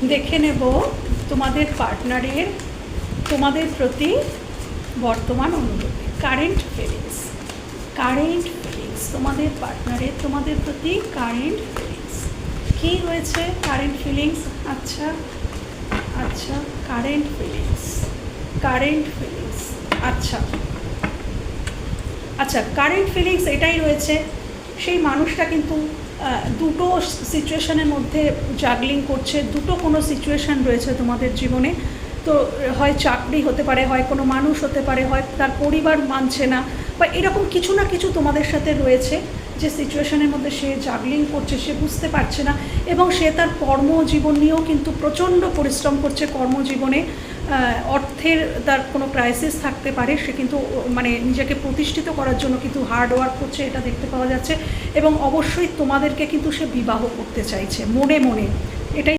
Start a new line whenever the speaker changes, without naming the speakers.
দেখে নেব তোমাদের পার্টনারের তোমাদের প্রতি বর্তমান অনুভূতি, কারেন্ট ফিলিংস। তোমাদের পার্টনারের তোমাদের প্রতি কারেন্ট ফিলিংস কী রয়েছে? কারেন্ট ফিলিংস, আচ্ছা, কারেন্ট ফিলিংস, আচ্ছা, কারেন্ট ফিলিংস এটাই রয়েছে। সেই মানুষটা কিন্তু দুটো সিচুয়েশনের মধ্যে জাগলিং করছে, দুটো কোনো সিচুয়েশান রয়েছে তোমাদের জীবনে। তো হয় চাকরি হতে পারে, হয় কোনো মানুষ হতে পারে, হয় তার পরিবার মানছে না, বা এরকম কিছু না কিছু তোমাদের সাথে রয়েছে যে সিচুয়েশনের মধ্যে সে জাগলিং করছে, সে বুঝতে পারছে না। এবং সে তার কর্মজীবন নিয়েও কিন্তু প্রচণ্ড পরিশ্রম করছে। কর্মজীবনে অর্থের তার কোনো ক্রাইসিস থাকতে পারে, সে কিন্তু মানে নিজেকে প্রতিষ্ঠিত করার জন্য কিন্তু হার্ড ওয়ার্ক করছে, এটা দেখতে পাওয়া যাচ্ছে। এবং অবশ্যই তোমাদেরকে কিন্তু সে বিবাহ করতে চাইছে মনে মনে, এটাই